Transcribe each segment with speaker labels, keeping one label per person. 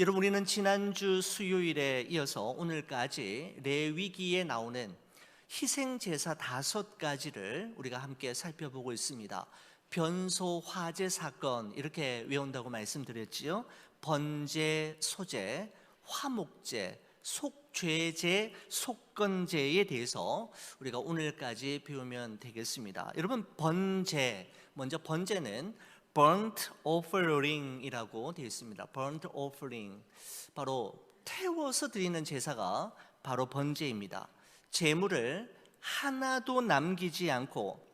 Speaker 1: 여러분, 우리는 지난주 수요일에 이어서 오늘까지 레위기에 나오는 희생제사 5가지를 우리가 함께 살펴보고 있습니다. 변소, 화제, 사건 이렇게 외운다고 말씀드렸지요. 번제, 소제, 화목제, 속죄제, 속건제에 대해서 우리가 오늘까지 배우면 되겠습니다. 여러분, 번제, 먼저 번제는 burnt offering이라고 되어 있습니다. burnt offering, 바로 태워서 드리는 제사가 바로 번제입니다. 제물을 하나도 남기지 않고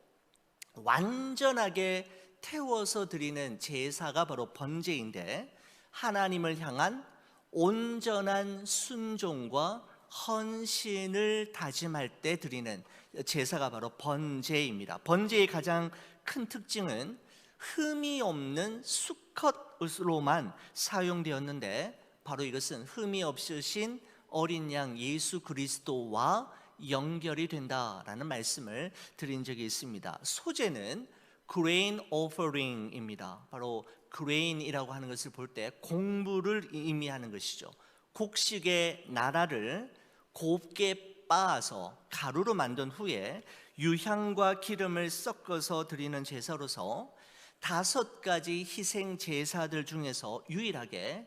Speaker 1: 완전하게 태워서 드리는 제사가 바로 번제인데, 하나님을 향한 온전한 순종과 헌신을 다짐할 때 드리는 제사가 바로 번제입니다. 번제의 가장 큰 특징은 흠이 없는 수컷으로만 사용되었는데, 바로 이것은 흠이 없으신 어린 양 예수 그리스도와 연결이 된다라는 말씀을 드린 적이 있습니다. 소제는 grain offering입니다. 바로 grain이라고 하는 것을 볼 때 곡물을 의미하는 것이죠. 곡식의 나라를 곱게 빻아서 가루로 만든 후에 유향과 기름을 섞어서 드리는 제사로서 5가지 희생 제사들 중에서 유일하게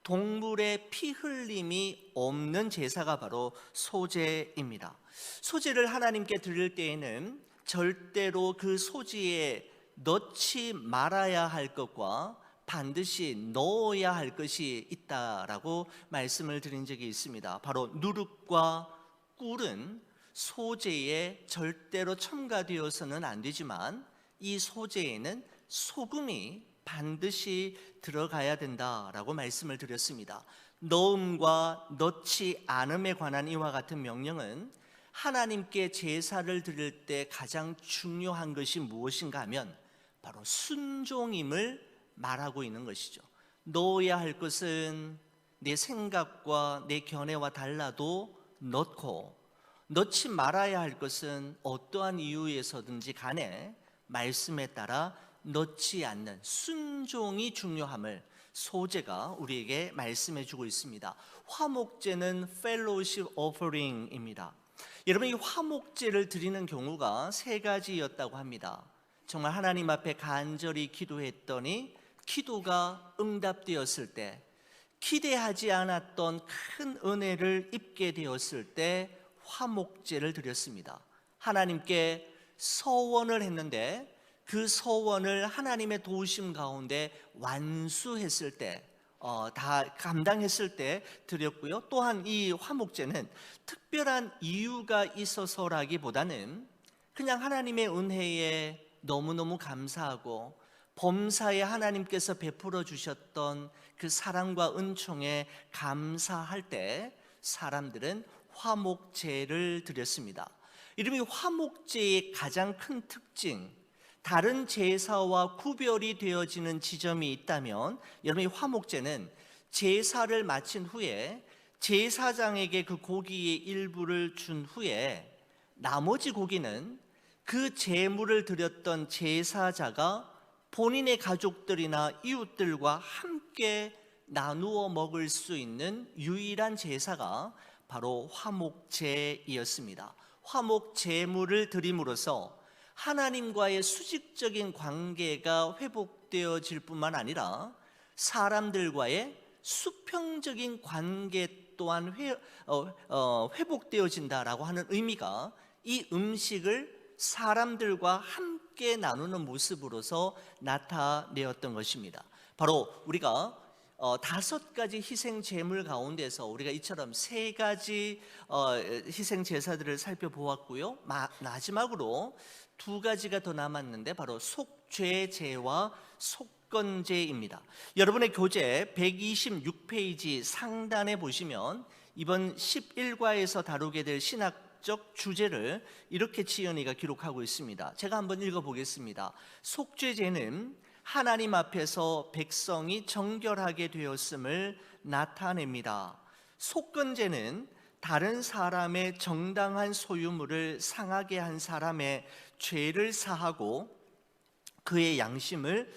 Speaker 1: 동물의 피 흘림이 없는 제사가 바로 소제입니다. 소제를 하나님께 드릴 때에는 절대로 그 소제에 넣지 말아야 할 것과 반드시 넣어야 할 것이 있다라고 말씀을 드린 적이 있습니다. 바로 누룩과 꿀은 소제에 절대로 첨가되어서는 안 되지만, 이 소제에는 소금이 반드시 들어가야 된다라고 말씀을 드렸습니다. 넣음과 넣지 않음에 관한 이와 같은 명령은 하나님께 제사를 드릴 때 가장 중요한 것이 무엇인가 하면 바로 순종임을 말하고 있는 것이죠. 넣어야 할 것은 내 생각과 내 견해와 달라도 넣고, 넣지 말아야 할 것은 어떠한 이유에서든지 간에 말씀에 따라 넣지 않는 순종이 중요함을 소제가 우리에게 말씀해 주고 있습니다. 화목제는 fellowship offering입니다. 여러분, 이 화목제를 드리는 경우가 3가지였다고 합니다. 정말 하나님 앞에 간절히 기도했더니 기도가 응답되었을 때, 기대하지 않았던 큰 은혜를 입게 되었을 때 화목제를 드렸습니다. 하나님께 서원을 했는데 그 서원을 하나님의 도우심 가운데 완수했을 때, 다 감당했을 때 드렸고요. 또한 이 화목제는 특별한 이유가 있어서라기보다는 그냥 하나님의 은혜에 너무너무 감사하고 범사에 하나님께서 베풀어 주셨던 그 사랑과 은총에 감사할 때 사람들은 화목제를 드렸습니다. 이름이 화목제의 가장 큰 특징, 다른 제사와 구별이 되어지는 지점이 있다면, 여러분, 이 화목제는 제사를 마친 후에 제사장에게 그 고기의 일부를 준 후에 나머지 고기는 그 제물을 드렸던 제사자가 본인의 가족들이나 이웃들과 함께 나누어 먹을 수 있는 유일한 제사가 바로 화목제이었습니다. 화목제물을 드림으로써 하나님과의 수직적인 관계가 회복되어질 뿐만 아니라 사람들과의 수평적인 관계 또한 회복되어진다라고 하는 의미가, 이 음식을 사람들과 함께 나누는 모습으로서 나타내었던 것입니다. 바로 우리가 5가지 희생 제물 가운데서 우리가 이처럼 3가지 희생 제사들을 살펴보았고요. 마지막으로 2가지가 더 남았는데 바로 속죄제와 속건제입니다. 여러분의 교재 126페이지 상단에 보시면 이번 11과에서 다루게 될 신학적 주제를 이렇게 지연이가 기록하고 있습니다. 제가 한번 읽어보겠습니다. 속죄제는 하나님 앞에서 백성이 정결하게 되었음을 나타냅니다. 속건제는 다른 사람의 정당한 소유물을 상하게 한 사람의 죄를 사하고 그의 양심을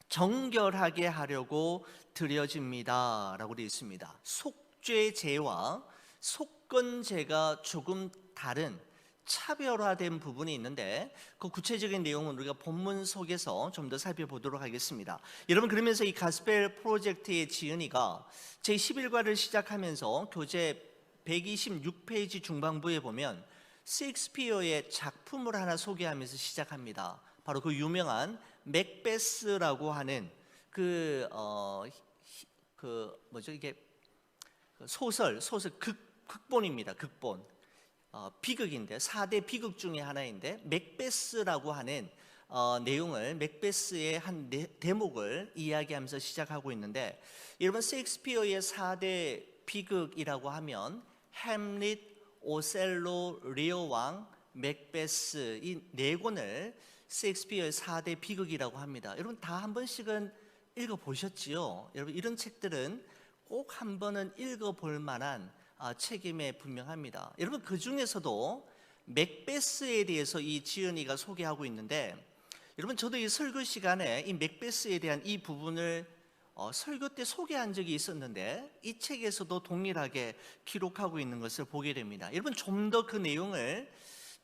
Speaker 1: 정결하게 하려고 드려집니다라고 되어 있습니다. 속죄제와 속건제가 조금 다른 차별화된 부분이 있는데 그 구체적인 내용은 우리가 본문 속에서 좀 더 살펴보도록 하겠습니다. 여러분, 그러면서 이 가스펠 프로젝트의 지은이가 제11과를 시작하면서 교재 126페이지 중반부에 보면 셰익스피어의 작품을 하나 소개하면서 시작합니다. 바로 그 유명한 맥베스라고 하는 이게 소설 극본입니다. 극본. 비극인데 4대 비극 중에 하나인데 맥베스라고 하는 내용을, 맥베스의 한 대목을 이야기하면서 시작하고 있는데, 여러분, 셰익스피어의 4대 비극이라고 하면 햄릿, 오셀로, 리어 왕, 맥베스, 이 네 권을 셰익스피어의 4대 비극이라고 합니다. 여러분, 다 한 번씩은 읽어보셨지요? 여러분, 이런 책들은 꼭 한 번은 읽어볼 만한 책임에 분명합니다. 여러분, 그 중에서도 맥베스에 대해서 이 지은이가 소개하고 있는데, 여러분, 저도 이 설교 시간에 이 맥베스에 대한 이 부분을 설교 때 소개한 적이 있었는데 이 책에서도 동일하게 기록하고 있는 것을 보게 됩니다. 여러분, 좀 더 그 내용을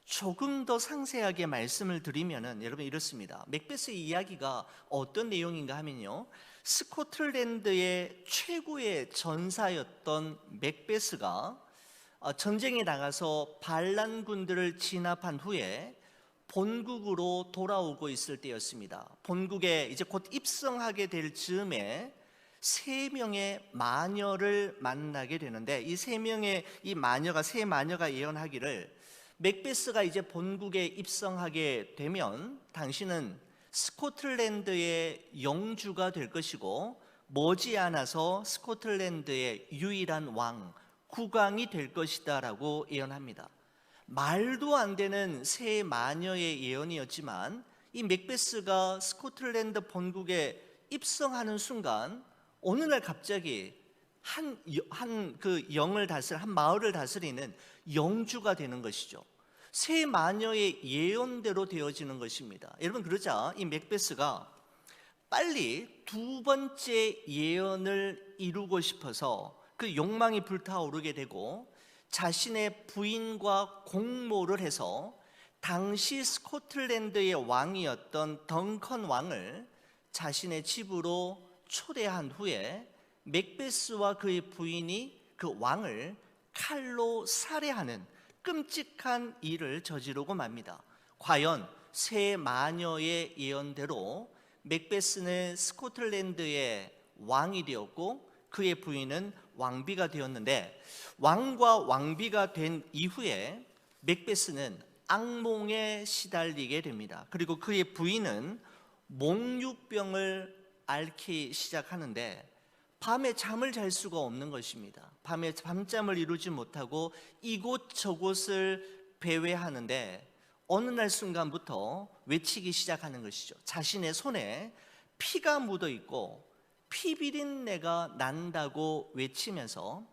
Speaker 1: 조금 더 상세하게 말씀을 드리면은, 여러분, 이렇습니다. 맥베스의 이야기가 어떤 내용인가 하면요, 스코틀랜드의 최고의 전사였던 맥베스가 전쟁에 나가서 반란군들을 진압한 후에 본국으로 돌아오고 있을 때였습니다. 본국에 이제 곧 입성하게 될 즈음에 세 명의 마녀를 만나게 되는데, 이 세 마녀가 예언하기를, 맥베스가 이제 본국에 입성하게 되면 당신은 스코틀랜드의 영주가 될 것이고 머지않아서 스코틀랜드의 유일한 왕, 국왕이 될 것이다 라고 예언합니다. 말도 안 되는 세 마녀의 예언이었지만 이 맥베스가 스코틀랜드 본국에 입성하는 순간 어느 날 갑자기 한 마을을 다스리는 영주가 되는 것이죠. 세 마녀의 예언대로 되어지는 것입니다. 여러분, 그러자 이 맥베스가 빨리 두 번째 예언을 이루고 싶어서 그 욕망이 불타오르게 되고 자신의 부인과 공모를 해서 당시 스코틀랜드의 왕이었던 덩컨 왕을 자신의 집으로 초대한 후에 맥베스와 그의 부인이 그 왕을 칼로 살해하는 끔찍한 일을 저지르고 맙니다. 과연 세 마녀의 예언대로 맥베스는 스코틀랜드의 왕이 되었고 그의 부인은 왕비가 되었는데, 왕과 왕비가 된 이후에 맥베스는 악몽에 시달리게 됩니다. 그리고 그의 부인은 몽유병을 앓기 시작하는데 밤에 잠을 잘 수가 없는 것입니다. 밤에 밤잠을 이루지 못하고 이곳저곳을 배회하는데 어느 날 순간부터 외치기 시작하는 것이죠. 자신의 손에 피가 묻어 있고 피비린내가 난다고 외치면서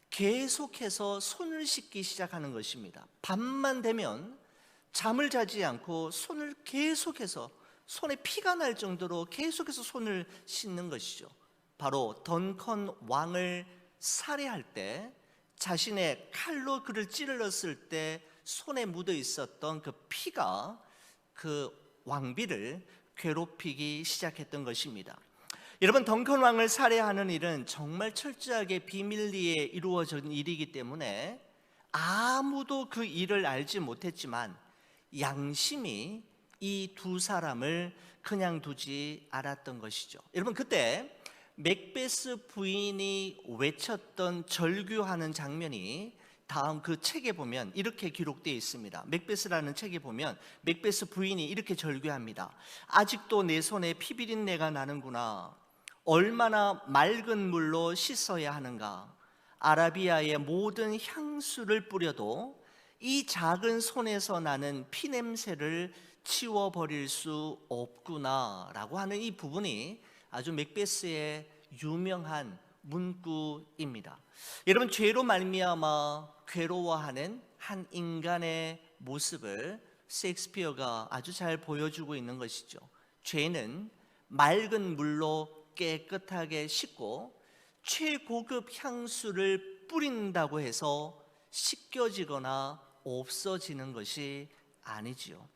Speaker 1: 계속해서 손을 씻기 시작하는 것입니다. 밤만 되면 잠을 자지 않고 손을 계속해서, 손에 피가 날 정도로 계속해서 손을 씻는 것이죠. 바로 덩컨 왕을 살해할 때 자신의 칼로 그를 찔렀을 때 손에 묻어 있었던 그 피가 그 왕비를 괴롭히기 시작했던 것입니다. 여러분, 덩컨 왕을 살해하는 일은 정말 철저하게 비밀리에 이루어진 일이기 때문에 아무도 그 일을 알지 못했지만 양심이 이 두 사람을 그냥 두지 않았던 것이죠. 여러분, 그때 맥베스 부인이 외쳤던 절규하는 장면이 다음 그 책에 보면 이렇게 기록되어 있습니다. 맥베스라는 책에 보면 맥베스 부인이 이렇게 절규합니다. 아직도 내 손에 피비린내가 나는구나. 얼마나 맑은 물로 씻어야 하는가. 아라비아의 모든 향수를 뿌려도 이 작은 손에서 나는 피냄새를 치워버릴 수 없구나 라고 하는 이 부분이 아주 맥베스의 유명한 문구입니다. 여러분, 죄로 말미암아 괴로워하는 한 인간의 모습을 셰익스피어가 아주 잘 보여주고 있는 것이죠. 죄는 맑은 물로 깨끗하게 씻고 최고급 향수를 뿌린다고 해서 씻겨지거나 없어지는 것이 아니지요.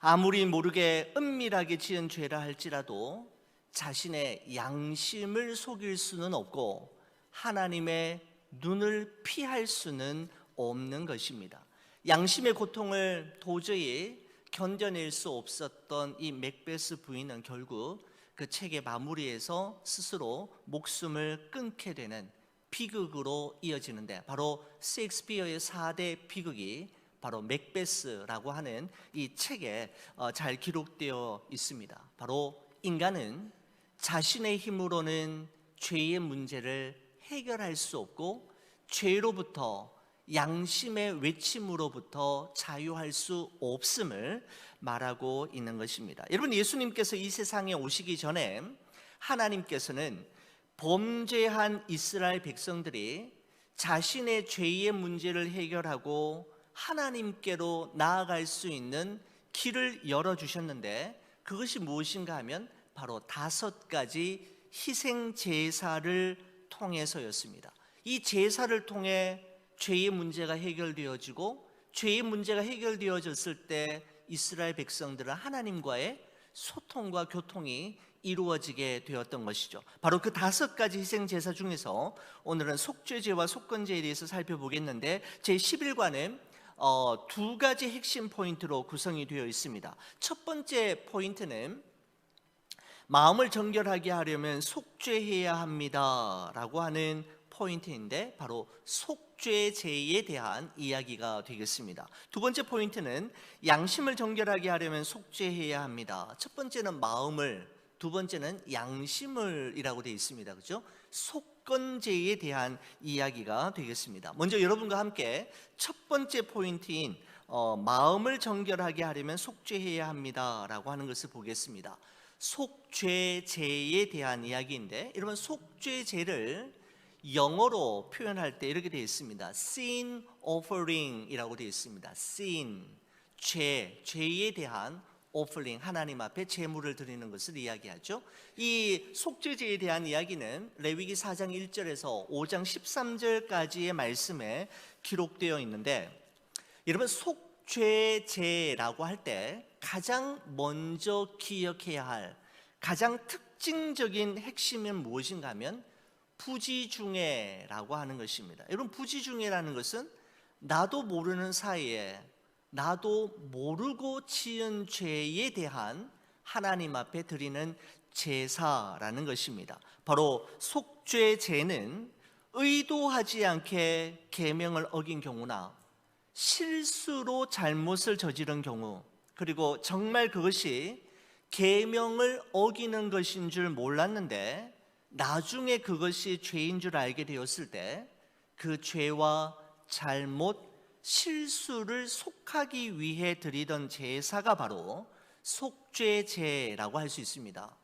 Speaker 1: 아무리 모르게 은밀하게 지은 죄라 할지라도 자신의 양심을 속일 수는 없고 하나님의 눈을 피할 수는 없는 것입니다. 양심의 고통을 도저히 견뎌낼 수 없었던 이 맥베스 부인은 결국 그 책의 마무리에서 스스로 목숨을 끊게 되는 비극으로 이어지는데, 바로 셰익스피어의 4대 비극이 바로 맥베스라고 하는 이 책에 잘 기록되어 있습니다. 바로 인간은 자신의 힘으로는 죄의 문제를 해결할 수 없고 죄로부터, 양심의 외침으로부터 자유할 수 없음을 말하고 있는 것입니다. 여러분, 예수님께서 이 세상에 오시기 전에 하나님께서는 범죄한 이스라엘 백성들이 자신의 죄의 문제를 해결하고 하나님께로 나아갈 수 있는 길을 열어주셨는데, 그것이 무엇인가 하면 바로 5가지 희생 제사를 통해서였습니다. 이 제사를 통해 죄의 문제가 해결되어지고, 죄의 문제가 해결되어졌을 때 이스라엘 백성들은 하나님과의 소통과 교통이 이루어지게 되었던 것이죠. 바로 그 5가지 희생 제사 중에서 오늘은 속죄제와 속건제에 대해서 살펴보겠는데, 제 11과는 2가지 핵심 포인트로 구성이 되어 있습니다. 첫 번째 포인트는 마음을 정결하게 하려면 속죄해야 합니다 라고 하는 포인트인데, 바로 속죄제에 대한 이야기가 되겠습니다. 두 번째 포인트는 양심을 정결하게 하려면 속죄해야 합니다. 첫 번째는 마음을, 두 번째는 양심을 이라고 되어 있습니다. 그렇죠? 속건제에 대한 이야기가 되겠습니다. 먼저 여러분과 함께 첫 번째 포인트인 마음을 정결하게 하려면 속죄해야 합니다 라고 하는 것을 보겠습니다. 속죄제에 대한 이야기인데, 여러분, 속죄제를 영어로 표현할 때 이렇게 되어 있습니다. sin offering 이라고 되어 있습니다. sin, 죄에 대한 offering, 하나님 앞에 제물을 드리는 것을 이야기하죠. 이 속죄제에 대한 이야기는 레위기 4장 1절에서 5장 13절까지의 말씀에 기록되어 있는데, 여러분, 속죄제라고 할 때 가장 먼저 기억해야 할 가장 특징적인 핵심은 무엇인가 하면 부지중예라고 하는 것입니다. 여러분, 부지중예라는 것은 나도 모르는 사이에 나도 모르고 지은 죄에 대한 하나님 앞에 드리는 제사라는 것입니다. 바로 속죄제는 의도하지 않게 계명을 어긴 경우나 실수로 잘못을 저지른 경우, 그리고 정말 그것이 계명을 어기는 것인 줄 몰랐는데 나중에 그것이 죄인 줄 알게 되었을 때 그 죄와 잘못, 실수를 속하기 위해 드리던 제사가 바로 속죄제라고 할 수 있습니다.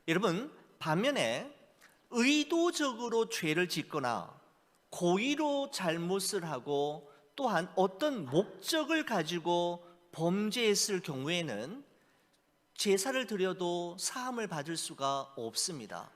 Speaker 1: 여러분, 반면에 의도적으로 죄를 짓거나 고의로 잘못을 하고 또한 어떤 목적을 가지고 범죄했을 경우에는 제사를 드려도 사함을 받을 수가 없습니다.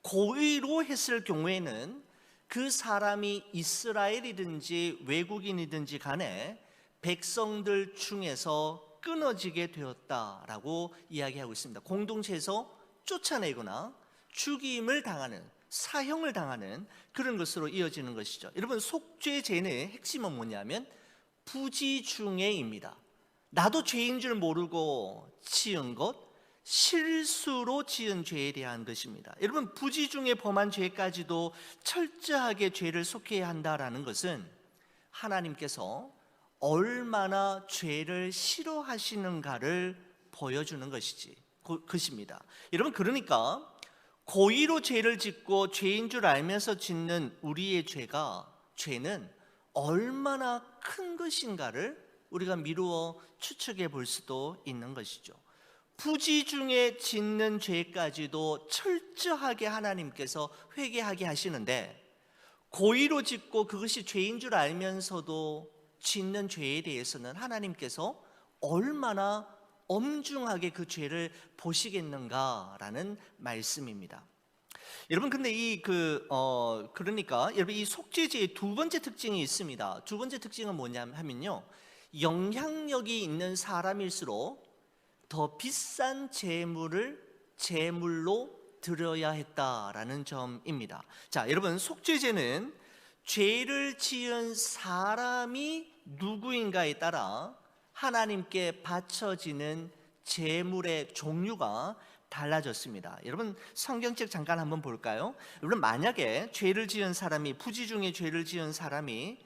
Speaker 1: 고의로 했을 경우에는 그 사람이 이스라엘이든지 외국인이든지 간에 백성들 중에서 끊어지게 되었다라고 이야기하고 있습니다. 공동체에서 쫓아내거나 죽임을 당하는, 사형을 당하는 그런 것으로 이어지는 것이죠. 여러분, 속죄제의 핵심은 뭐냐면 부지중예입니다. 나도 죄인 줄 모르고 지은 것, 실수로 지은 죄에 대한 것입니다. 여러분, 부지중에 범한 죄까지도 철저하게 죄를 속해야 한다라는 것은 하나님께서 얼마나 죄를 싫어하시는가를 보여주는 것입니다. 여러분, 그러니까 고의로 죄를 짓고 죄인 줄 알면서 짓는 우리의 죄는 얼마나 큰 것인가를 우리가 미루어 추측해 볼 수도 있는 것이죠. 부지중에 짓는 죄까지도 철저하게 하나님께서 회개하게 하시는데, 고의로 짓고 그것이 죄인 줄 알면서도 짓는 죄에 대해서는 하나님께서 얼마나 엄중하게 그 죄를 보시겠는가라는 말씀입니다. 여러분 근데 그러니까 여러분 이 속죄제의 두 번째 특징이 있습니다. 두 번째 특징은 뭐냐면요, 영향력이 있는 사람일수록 더 비싼 제물을 제물로 드려야 했다라는 점입니다. 자, 여러분 속죄제는 죄를 지은 사람이 누구인가에 따라 하나님께 바쳐지는 제물의 종류가 달라졌습니다. 여러분 성경책 잠깐 한번 볼까요? 여러분 만약에 죄를 지은 사람이, 부지 중에 죄를 지은 사람이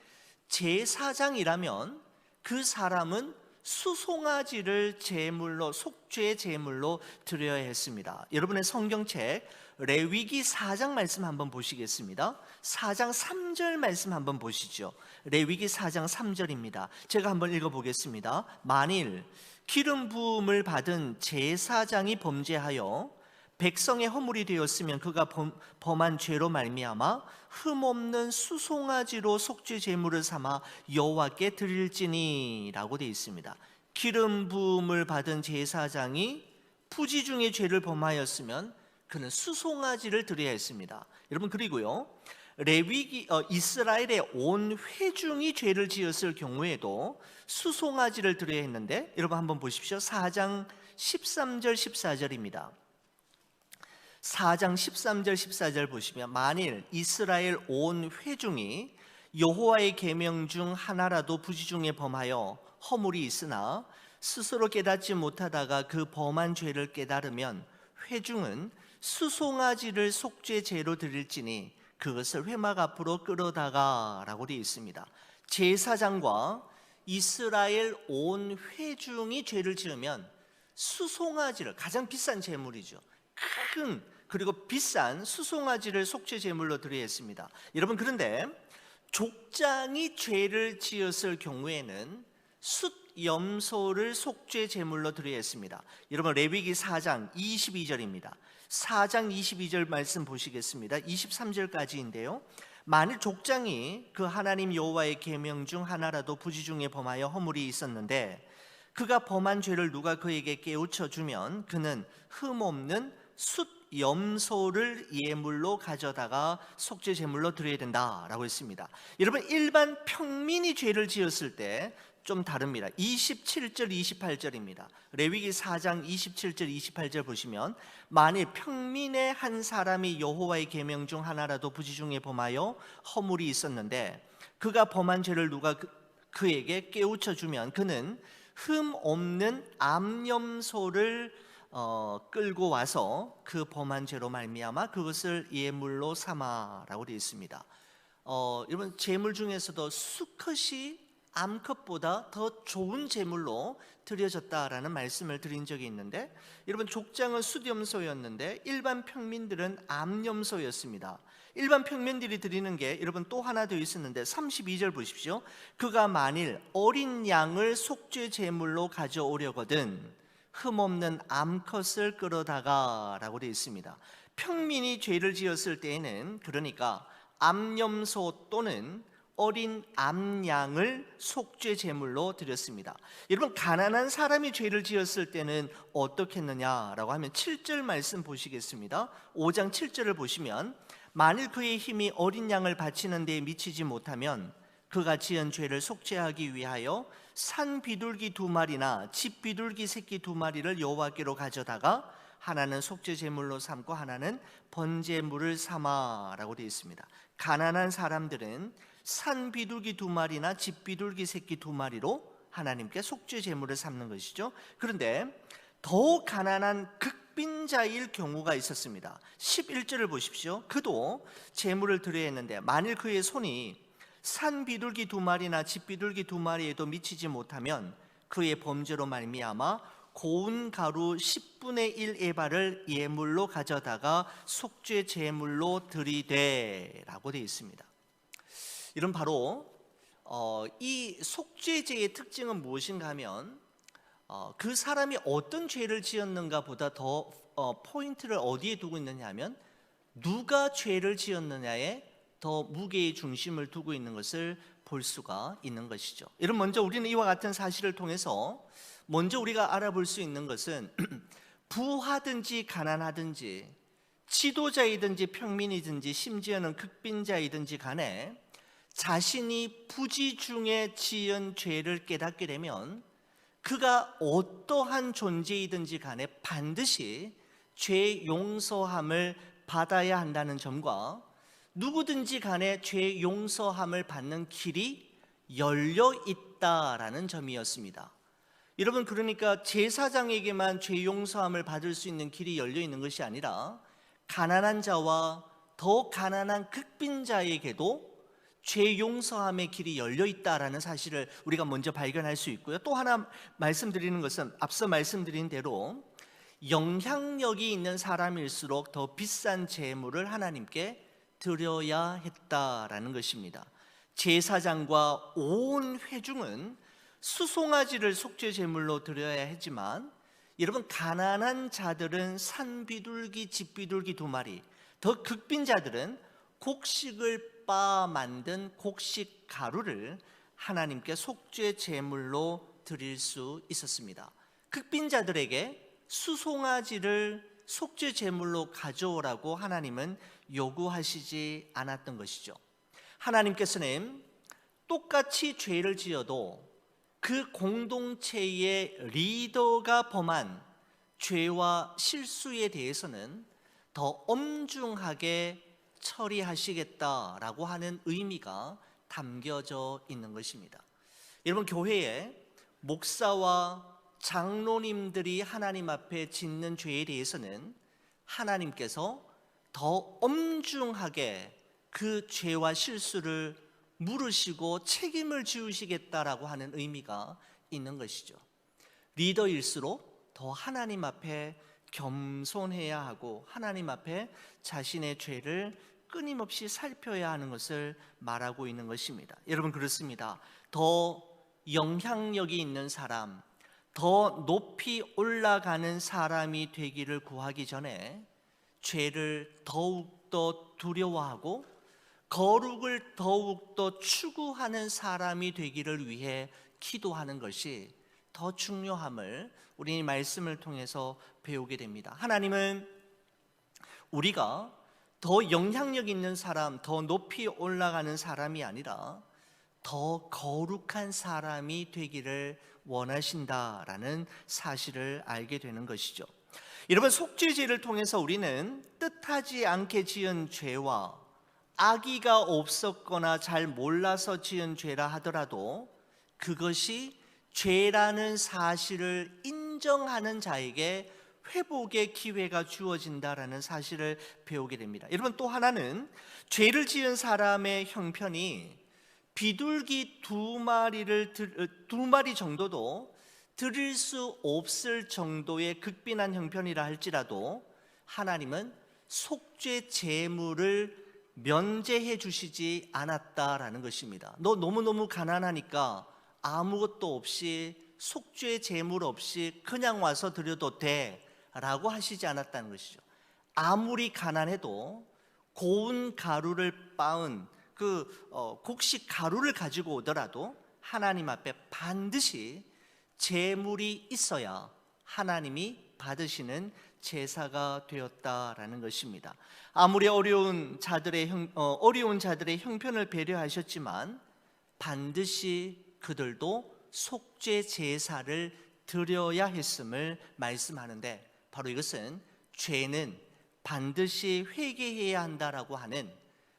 Speaker 1: 제사장이라면 그 사람은 수송아지를 제물로, 속죄 제물로 드려야 했습니다. 여러분의 성경책 레위기 4장 말씀 한번 보시겠습니다. 4장 3절 말씀 한번 보시죠. 레위기 4장 3절입니다. 제가 한번 읽어보겠습니다. 만일 기름 부음을 받은 제사장이 범죄하여 백성의 허물이 되었으면 그가 범한 죄로 말미암아 흠없는 수송아지로 속죄 제물을 삼아 여호와께 드릴지니 라고 되어 있습니다. 기름 부음을 받은 제사장이 부지 중에 죄를 범하였으면 그는 수송아지를 드려야 했습니다. 여러분 그리고요, 이스라엘의 온 회중이 죄를 지었을 경우에도 수송아지를 드려야 했는데, 여러분 한번 보십시오. 4장 13절 14절입니다. 4장 13절 14절 보시면, 만일 이스라엘 온 회중이 여호와의 계명 중 하나라도 부지 중에 범하여 허물이 있으나 스스로 깨닫지 못하다가 그 범한 죄를 깨달으면 회중은 수송아지를 속죄제로 드릴지니 그것을 회막 앞으로 끌어다가 라고 되어 있습니다. 제사장과 이스라엘 온 회중이 죄를 지으면 수송아지를, 가장 비싼 제물이죠, 큰 그리고 비싼 수송아지를 속죄 제물로 드려야 했습니다. 여러분 그런데 족장이 죄를 지었을 경우에는 숫염소를 속죄 제물로 드려야 했습니다. 여러분 레위기 4장 22절입니다. 4장 22절 말씀 보시겠습니다. 23절까지인데요. 만일 족장이 그 하나님 여호와의 계명 중 하나라도 부지 중에 범하여 허물이 있었는데 그가 범한 죄를 누가 그에게 깨우쳐 주면 그는 흠없는 숫염소를 예물로 가져다가 속죄 제물로 드려야 된다라고 했습니다. 여러분 일반 평민이 죄를 지었을 때 좀 다릅니다. 27절 28절입니다. 레위기 4장 27절 28절 보시면, 만일 평민의 한 사람이 여호와의 계명 중 하나라도 부지 중에 범하여 허물이 있었는데 그가 범한 죄를 누가 그에게 깨우쳐 주면 그는 흠 없는 암염소를 끌고 와서 그 범한 죄로 말미암아 그것을 예물로 삼아라고 되어 있습니다. 여러분 제물 중에서도 수컷이 암컷보다 더 좋은 제물로 드려졌다라는 말씀을 드린 적이 있는데, 여러분 족장은 숫염소였는데 일반 평민들은 암염소였습니다. 일반 평민들이 드리는 게 여러분 또 하나 더 있었는데 32절 보십시오. 그가 만일 어린 양을 속죄 제물로 가져오려거든 흠없는 암컷을 끌어다가 라고 되어 있습니다. 평민이 죄를 지었을 때에는 그러니까 암염소 또는 어린 암양을 속죄 제물로 드렸습니다. 여러분 가난한 사람이 죄를 지었을 때는 어떻게 했느냐라고 하면 7절 말씀 보시겠습니다. 5장 7절을 보시면, 만일 그의 힘이 어린 양을 바치는 데에 미치지 못하면 그가 지은 죄를 속죄하기 위하여 산 비둘기 2마리나 집 비둘기 새끼 2마리를 여호와께로 가져다가 하나는 속죄 제물로 삼고 하나는 번제물을 삼아라고 되어 있습니다. 가난한 사람들은 산 비둘기 2마리나 집 비둘기 새끼 2마리로 하나님께 속죄 제물을 삼는 것이죠. 그런데 더 가난한 극빈자일 경우가 있었습니다. 11절을 보십시오. 그도 제물을 드려야 했는데 만일 그의 손이 산 비둘기 2마리나 집 비둘기 2마리에도 미치지 못하면 그의 범죄로 말미암아 고운 가루 10분의 1 에바를 예물로 가져다가 속죄 제물로 드리되 라고 되어 있습니다. 이런 바로 이 속죄제의 특징은 무엇인가 하면 그 사람이 어떤 죄를 지었는가 보다 더 포인트를 어디에 두고 있느냐 하면 누가 죄를 지었느냐에 더 무게의 중심을 두고 있는 것을 볼 수가 있는 것이죠. 여러분 먼저 우리는 이와 같은 사실을 통해서 먼저 우리가 알아볼 수 있는 것은 부하든지 가난하든지 지도자이든지 평민이든지 심지어는 극빈자이든지 간에 자신이 부지 중에 지은 죄를 깨닫게 되면 그가 어떠한 존재이든지 간에 반드시 죄 용서함을 받아야 한다는 점과 누구든지 간에 죄 용서함을 받는 길이 열려 있다라는 점이었습니다. 여러분, 그러니까 제사장에게만 죄 용서함을 받을 수 있는 길이 열려 있는 것이 아니라 가난한 자와 더 가난한 극빈자에게도 죄 용서함의 길이 열려 있다라는 사실을 우리가 먼저 발견할 수 있고요. 또 하나 말씀드리는 것은 앞서 말씀드린 대로 영향력이 있는 사람일수록 더 비싼 제물을 하나님께 드려야 했다라는 것입니다. 제사장과 온 회중은 수송아지를 속죄 제물로 드려야 했지만, 여러분, 가난한 자들은 산비둘기, 집비둘기 2마리, 더 극빈자들은 곡식을 빻아 만든 곡식 가루를 하나님께 속죄 제물로 드릴 수 있었습니다. 극빈자들에게 수송아지를 속죄 제물로 가져오라고 하나님은 요구하시지 않았던 것이죠. 하나님께서는 똑같이 죄를 지어도 그 공동체의 리더가 범한 죄와 실수에 대해서는 더 엄중하게 처리하시겠다라고 하는 의미가 담겨져 있는 것입니다. 여러분, 교회에 목사와 장로님들이 하나님 앞에 짓는 죄에 대해서는 하나님께서 더 엄중하게 그 죄와 실수를 물으시고 책임을 지우시겠다라고 하는 의미가 있는 것이죠. 리더일수록 더 하나님 앞에 겸손해야 하고 하나님 앞에 자신의 죄를 끊임없이 살펴야 하는 것을 말하고 있는 것입니다. 여러분, 그렇습니다. 더 영향력이 있는 사람, 더 높이 올라가는 사람이 되기를 구하기 전에 죄를 더욱더 두려워하고 거룩을 더욱더 추구하는 사람이 되기를 위해 기도하는 것이 더 중요함을 우리 말씀을 통해서 배우게 됩니다. 하나님은 우리가 더 영향력 있는 사람, 더 높이 올라가는 사람이 아니라 더 거룩한 사람이 되기를 원하신다라는 사실을 알게 되는 것이죠. 여러분, 속죄제를 통해서 우리는 뜻하지 않게 지은 죄와 악의가 없었거나 잘 몰라서 지은 죄라 하더라도 그것이 죄라는 사실을 인정하는 자에게 회복의 기회가 주어진다라는 사실을 배우게 됩니다. 여러분, 또 하나는 죄를 지은 사람의 형편이 비둘기 2마리 정도도 드릴 수 없을 정도의 극빈한 형편이라 할지라도 하나님은 속죄 제물을 면제해 주시지 않았다라는 것입니다. 너 너무너무 가난하니까 아무것도 없이 속죄 제물 없이 그냥 와서 드려도 돼 라고 하시지 않았다는 것이죠. 아무리 가난해도 고운 가루를 빻은 곡식 가루를 가지고 오더라도 하나님 앞에 반드시 제물이 있어야 하나님이 받으시는 제사가 되었다라는 것입니다. 아무리 어려운 자들의 형편을 배려하셨지만 반드시 그들도 속죄 제사를 드려야 했음을 말씀하는데, 바로 이것은 죄는 반드시 회개해야 한다라고 하는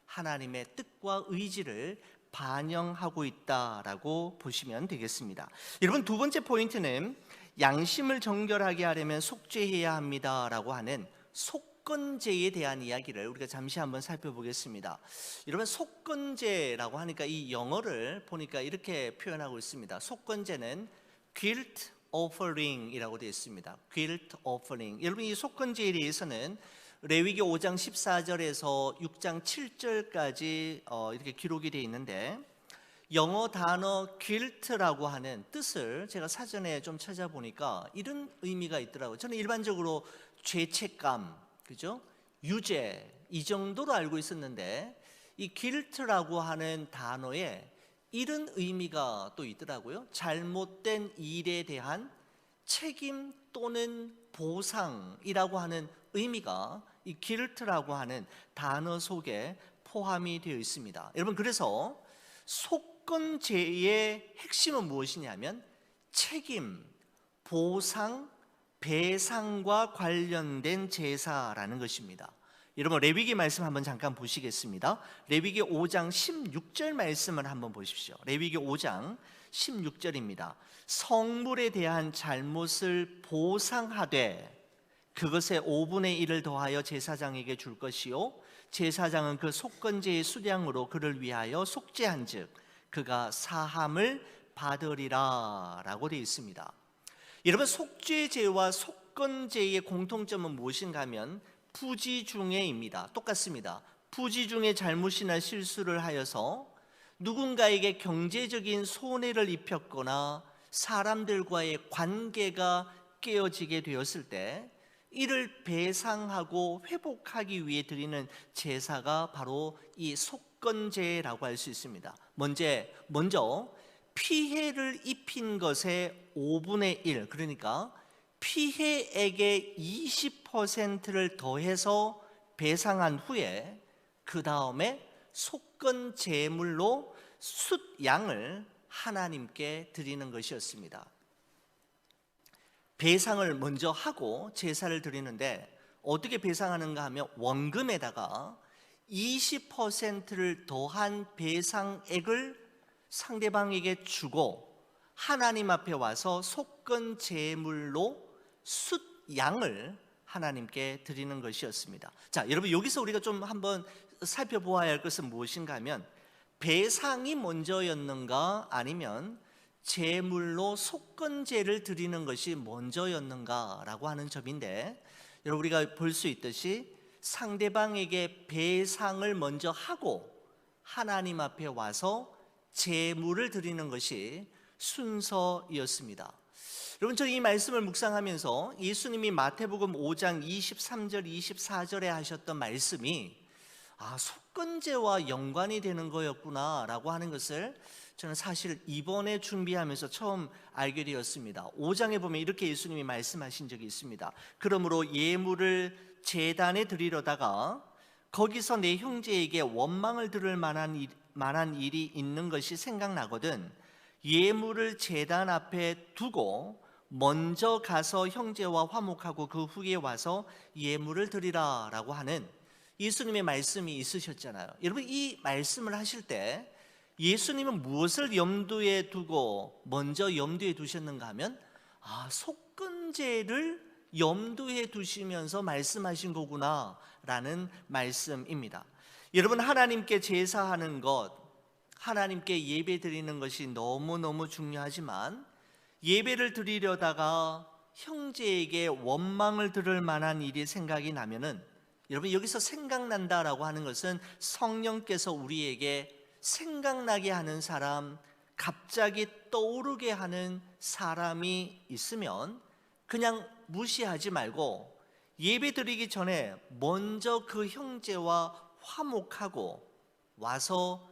Speaker 1: 하나님의 뜻과 의지를 반영하고 있다라고 보시면 되겠습니다. 여러분, 두 번째 포인트는 양심을 정결하게 하려면 속죄해야 합니다라고 하는 속건제에 대한 이야기를 우리가 잠시 한번 살펴보겠습니다. 여러분, 속건제라고 하니까 이 영어를 보니까 이렇게 표현하고 있습니다. 속건제는 guilt offering이라고 되어 있습니다. guilt offering. 여러분, 이 속건제에 대해서는 레위기 5장 14절에서 6장 7절까지 이렇게 기록이 되어 있는데, 영어 단어 guilt라고 하는 뜻을 제가 사전에 좀 찾아보니까 이런 의미가 있더라고요. 저는 일반적으로 죄책감, 그죠? 유죄, 이 정도로 알고 있었는데 이 guilt라고 하는 단어에 이런 의미가 또 있더라고요. 잘못된 일에 대한 책임 또는 보상이라고 하는 의미가 이 길트라고 하는 단어 속에 포함이 되어 있습니다. 여러분, 그래서 속건제의 핵심은 무엇이냐면 책임, 보상, 배상과 관련된 제사라는 것입니다. 여러분, 레위기 말씀 한번 잠깐 보시겠습니다. 레위기 5장 16절 말씀을 한번 보십시오. 레위기 5장 16절입니다. 성물에 대한 잘못을 보상하되 그것의 5분의 1을 더하여 제사장에게 줄 것이요 제사장은 그 속건제의 수량으로 그를 위하여 속죄한즉 그가 사함을 받으리라 라고 되어 있습니다. 여러분, 속죄제와 속건제의 공통점은 무엇인가 하면 부지중해입니다. 똑같습니다. 부지중해 잘못이나 실수를 하여서 누군가에게 경제적인 손해를 입혔거나 사람들과의 관계가 깨어지게 되었을 때 이를 배상하고 회복하기 위해 드리는 제사가 바로 이 속건제라고 할 수 있습니다. 먼저 피해를 입힌 것의 5분의 1, 그러니까 피해액의 20%를 더해서 배상한 후에 그 다음에 속건 제물로 숫양을 하나님께 드리는 것이었습니다. 배상을 먼저 하고 제사를 드리는데 어떻게 배상하는가 하면 원금에다가 20%를 더한 배상액을 상대방에게 주고 하나님 앞에 와서 속건 제물로 숫양을 하나님께 드리는 것이었습니다. 자, 여러분, 여기서 우리가 좀 한번 살펴보아야 할 것은 무엇인가 하면 배상이 먼저였는가 아니면 제물로 속건제를 드리는 것이 먼저였는가라고 하는 점인데, 여러분, 우리가 볼 수 있듯이 상대방에게 배상을 먼저 하고 하나님 앞에 와서 제물을 드리는 것이 순서이었습니다. 여러분, 저는 이 말씀을 묵상하면서 예수님이 마태복음 5장 23절 24절에 하셨던 말씀이 속건제와 연관이 되는 거였구나 라고 하는 것을 저는 사실 이번에 준비하면서 처음 알게 되었습니다. 5장에 보면 이렇게 예수님이 말씀하신 적이 있습니다. 그러므로 예물을 제단에 드리려다가 거기서 내 형제에게 원망을 들을 만한 일이 있는 것이 생각나거든 예물을 제단 앞에 두고 먼저 가서 형제와 화목하고 그 후에 와서 예물을 드리라 라고 하는 예수님의 말씀이 있으셨잖아요. 여러분, 이 말씀을 하실 때 예수님은 무엇을 염두에 두고 먼저 염두에 두셨는가 하면 속건제를 염두에 두시면서 말씀하신 거구나 라는 말씀입니다. 여러분, 하나님께 제사하는 것, 하나님께 예배 드리는 것이 너무너무 중요하지만 예배를 드리려다가 형제에게 원망을 들을 만한 일이 생각이 나면은, 여러분, 여기서 생각난다라고 하는 것은 성령께서 우리에게 생각나게 하는 사람, 갑자기 떠오르게 하는 사람이 있으면 그냥 무시하지 말고 예배 드리기 전에 먼저 그 형제와 화목하고 와서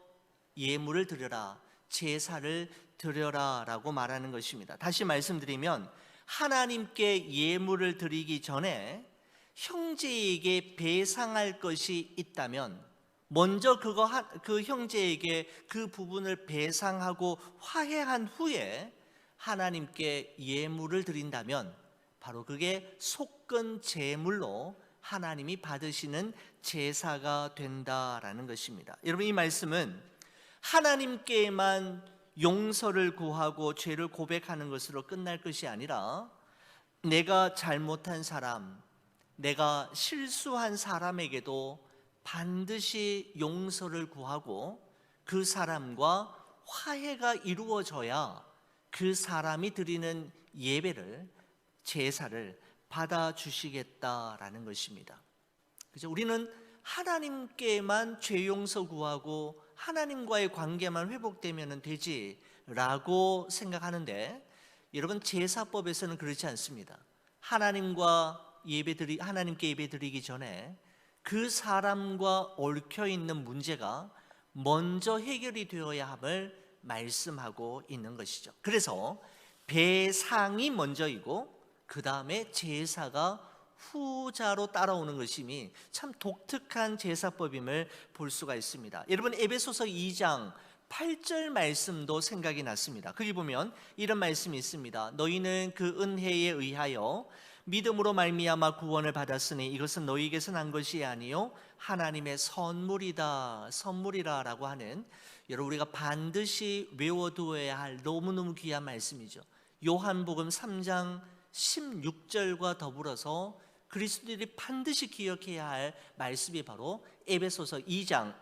Speaker 1: 예물을 드려라, 제사를 드려라 라고 말하는 것입니다. 다시 말씀드리면 하나님께 예물을 드리기 전에 형제에게 배상할 것이 있다면 먼저 그 형제에게 그 부분을 배상하고 화해한 후에 하나님께 예물을 드린다면 바로 그게 속건 제물로 하나님이 받으시는 제사가 된다라는 것입니다. 여러분, 이 말씀은 하나님께만 용서를 구하고 죄를 고백하는 것으로 끝날 것이 아니라 내가 잘못한 사람, 내가 실수한 사람에게도 반드시 용서를 구하고 그 사람과 화해가 이루어져야 그 사람이 드리는 예배를, 제사를 받아주시겠다라는 것입니다. 그죠? 우리는 하나님께만 죄 용서 구하고 하나님과의 관계만 회복되면 되지라고 생각하는데, 여러분, 제사법에서는 그렇지 않습니다. 하나님께 예배 드리기 전에 그 사람과 얽혀 있는 문제가 먼저 해결이 되어야 함을 말씀하고 있는 것이죠. 그래서 배상이 먼저이고 그 다음에 제사가 후자로 따라오는 것임이 참 독특한 제사법임을 볼 수가 있습니다. 여러분, 에베소서 2장 8절 말씀도 생각이 났습니다. 거기 보면 이런 말씀이 있습니다. 너희는 그 은혜에 의하여 믿음으로 말미암아 구원을 받았으니 이것은 너희에게서 난 것이 아니요 하나님의 선물이라라고 하는, 여러분 우리가 반드시 외워두어야 할 너무너무 귀한 말씀이죠. 요한복음 3장 16절과 더불어서 그리스도인들이 반드시 기억해야 할 말씀이 바로 에베소서 2장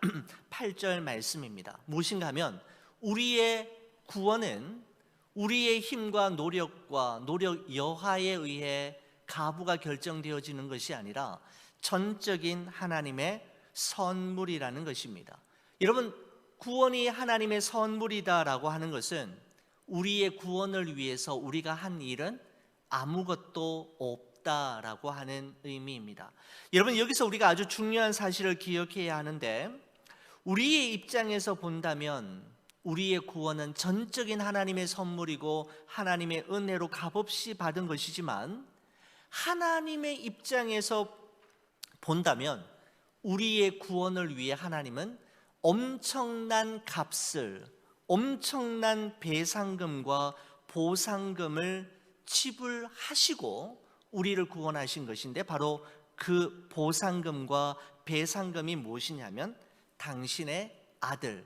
Speaker 1: 8절 말씀입니다. 무엇인가 하면 우리의 구원은 우리의 힘과 노력 여하에 의해 가부가 결정되어지는 것이 아니라 전적인 하나님의 선물이라는 것입니다. 여러분, 구원이 하나님의 선물이다라고 하는 것은 우리의 구원을 위해서 우리가 한 일은 아무것도 없다라고 하는 의미입니다. 여러분, 여기서 우리가 아주 중요한 사실을 기억해야 하는데, 우리의 입장에서 본다면 우리의 구원은 전적인 하나님의 선물이고 하나님의 은혜로 값없이 받은 것이지만, 하나님의 입장에서 본다면 우리의 구원을 위해 하나님은 엄청난 값을, 엄청난 배상금과 보상금을 지불하시고 우리를 구원하신 것인데, 바로 그 보상금과 배상금이 무엇이냐면 당신의 아들,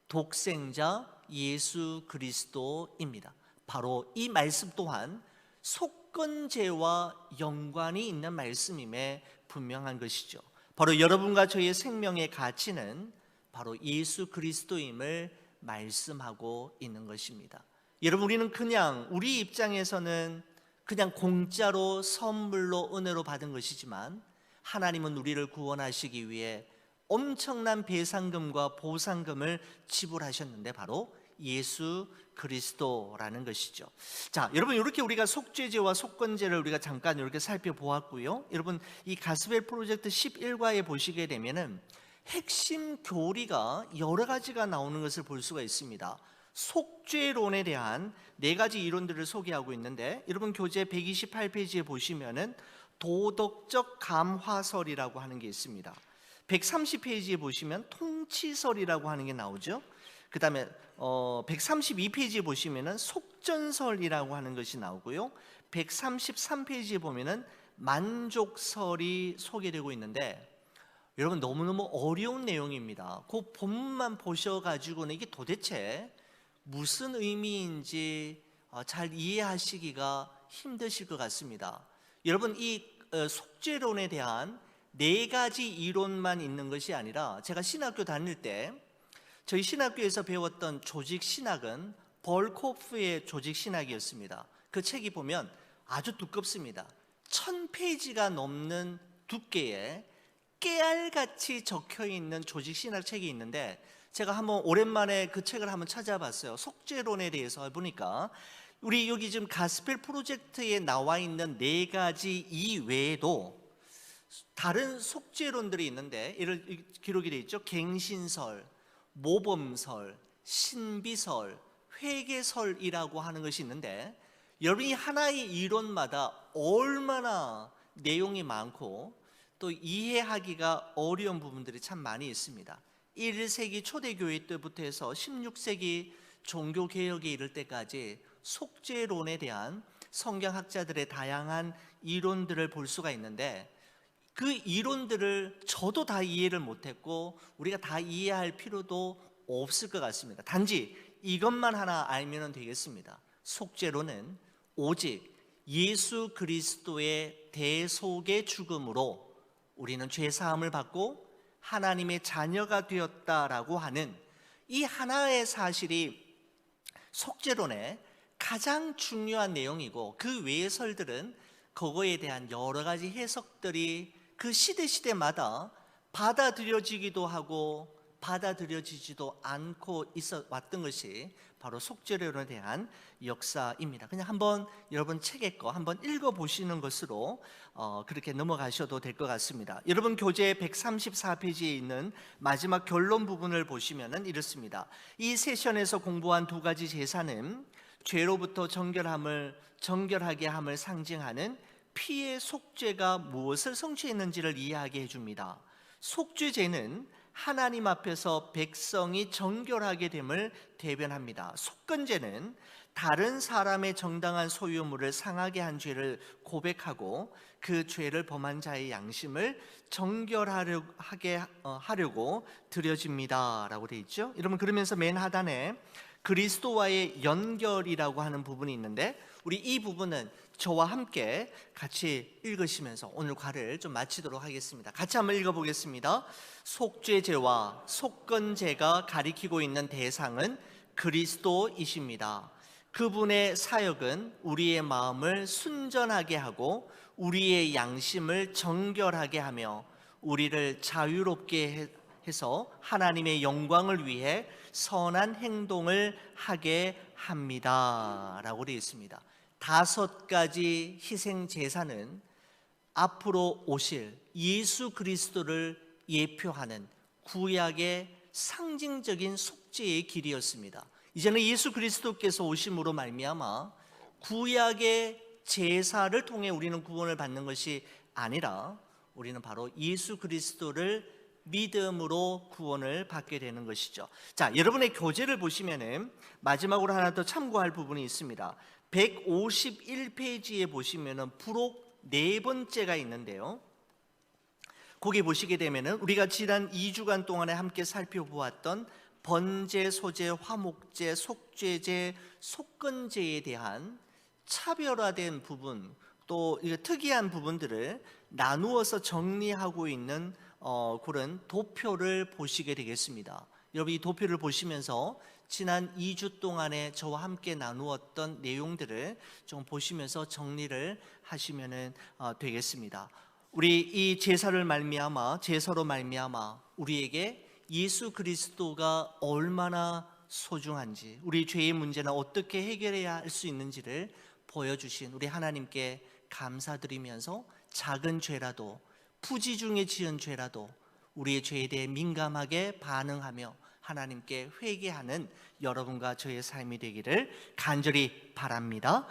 Speaker 1: 독생자 예수 그리스도입니다. 바로 이 말씀 또한 속건제와 연관이 있는 말씀임에 분명한 것이죠. 바로 여러분과 저의 생명의 가치는 바로 예수 그리스도임을 말씀하고 있는 것입니다. 여러분, 우리는 그냥 우리 입장에서는 그냥 공짜로 선물로 은혜로 받은 것이지만, 하나님은 우리를 구원하시기 위해 엄청난 배상금과 보상금을 지불하셨는데 바로 예수 그리스도라는 것이죠. 자, 여러분, 이렇게 우리가 속죄제와 속건제를 우리가 잠깐 이렇게 살펴보았고요. 여러분, 이 가스펠 프로젝트 11과에 보시게 되면은 핵심 교리가 여러 가지가 나오는 것을 볼 수가 있습니다. 속죄론에 대한 4가지 이론들을 소개하고 있는데, 여러분 교재 128페이지에 보시면은 도덕적 감화설이라고 하는 게 있습니다. 130페이지에 보시면 통치설이라고 하는 게 나오죠. 그 다음에 132페이지에 보시면은 속전설이라고 하는 것이 나오고요. 133페이지에 보면은 만족설이 소개되고 있는데, 여러분 너무너무 어려운 내용입니다. 그 본문만 보셔가지고는 이게 도대체 무슨 의미인지 잘 이해하시기가 힘드실 것 같습니다. 여러분, 이 속죄론에 대한 4가지 이론만 있는 것이 아니라, 제가 신학교 다닐 때 저희 신학교에서 배웠던 조직신학은 벌코프의 조직신학이었습니다. 그 책이 보면 아주 두껍습니다. 1000페이지가 넘는 두께의 깨알같이 적혀있는 조직신학 책이 있는데, 제가 한번 오랜만에 그 책을 한번 찾아봤어요. 속죄론에 대해서 보니까 우리 여기 지금 가스펠 프로젝트에 나와 있는 4가지 이외에도 다른 속죄론들이 있는데, 이를 기록이 되어 있죠. 갱신설, 모범설, 신비설, 회개설이라고 하는 것이 있는데, 여러분이 하나의 이론마다 얼마나 내용이 많고 또 이해하기가 어려운 부분들이 참 많이 있습니다. 1세기 초대교회 때부터 해서 16세기 종교개혁에 이를 때까지 속죄론에 대한 성경학자들의 다양한 이론들을 볼 수가 있는데, 그 이론들을 저도 다 이해를 못했고 우리가 다 이해할 필요도 없을 것 같습니다. 단지 이것만 하나 알면 되겠습니다. 속죄론은 오직 예수 그리스도의 대속의 죽음으로 우리는 죄사함을 받고 하나님의 자녀가 되었다라고 하는 이 하나의 사실이 속죄론의 가장 중요한 내용이고, 그 외의 설들은 그거에 대한 여러 가지 해석들이 그 시대마다 받아들여지기도 하고 받아들여지지도 않고 있어 왔던 것이 바로 속죄론에 대한 역사입니다. 그냥 한번 여러분 책에 거 한번 읽어보시는 것으로 그렇게 넘어가셔도 될 것 같습니다. 여러분 교재 134페이지에 있는 마지막 결론 부분을 보시면은 이렇습니다. 이 세션에서 공부한 2가지 제사는 죄로부터 정결하게 함을 상징하는 피의 속죄가 무엇을 성취했는지를 이해하게 해줍니다. 속죄제는 하나님 앞에서 백성이 정결하게 됨을 대변합니다. 속건제는 다른 사람의 정당한 소유물을 상하게 한 죄를 고백하고 그 죄를 범한 자의 양심을 정결하려고 드려집니다 라고 되어 있죠. 여러분, 그러면서 맨 하단에 그리스도와의 연결이라고 하는 부분이 있는데, 우리 이 부분은 저와 함께 같이 읽으시면서 오늘 과를 좀 마치도록 하겠습니다. 같이 한번 읽어보겠습니다. 속죄제와 속건제가 가리키고 있는 대상은 그리스도이십니다. 그분의 사역은 우리의 마음을 순전하게 하고 우리의 양심을 정결하게 하며 우리를 자유롭게 해서 하나님의 영광을 위해 선한 행동을 하게 합니다 라고 되어 있습니다. 5가지 희생 제사는 앞으로 오실 예수 그리스도를 예표하는 구약의 상징적인 속죄의 길이었습니다. 이제는 예수 그리스도께서 오심으로 말미암아 구약의 제사를 통해 우리는 구원을 받는 것이 아니라 우리는 바로 예수 그리스도를 믿음으로 구원을 받게 되는 것이죠. 자, 여러분의 교재를 보시면은 마지막으로 하나 더 참고할 부분이 있습니다. 151페이지에 보시면은 부록 4번째가 있는데요. 거기 보시게 되면은 우리가 지난 2주간 동안에 함께 살펴보았던 번제, 소제, 화목제, 속죄제, 속건제에 대한 차별화된 부분, 또 특이한 부분들을 나누어서 정리하고 있는 그런 도표를 보시게 되겠습니다. 여러분, 이 도표를 보시면서 지난 2주 동안에 저와 함께 나누었던 내용들을 좀 보시면서 정리를 하시면 되겠습니다. 우리 이 제사로 말미암아 우리에게 예수 그리스도가 얼마나 소중한지, 우리 죄의 문제는 어떻게 해결해야 할 수 있는지를 보여주신 우리 하나님께 감사드리면서 작은 죄라도, 부지 중에 지은 죄라도 우리의 죄에 대해 민감하게 반응하며 하나님께 회개하는 여러분과 저의 삶이 되기를 간절히 바랍니다.